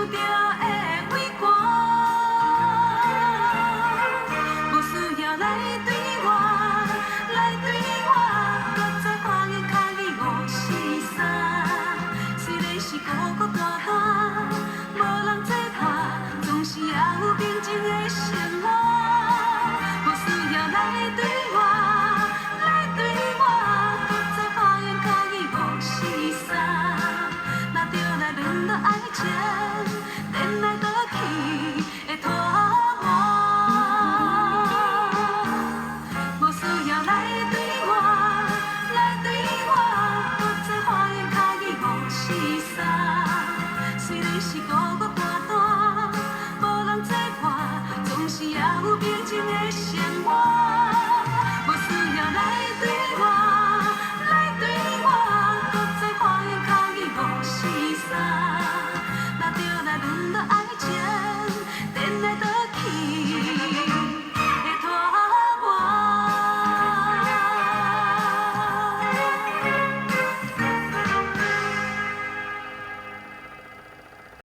着的畏光，无需要来对我，来对我，搁再花言巧语五四三。虽然是孤孤单单，无人作伴，总是也有平静的生活。无需要来对我，来对我，搁再花言巧语五四三。若着来恋落爱情，恋来倒去会拖磨。无需要来对我，来对我，搁再花言巧语五四三。虽然是孤孤单单，无人作伴，总是也有平静的生活。无需要来对我。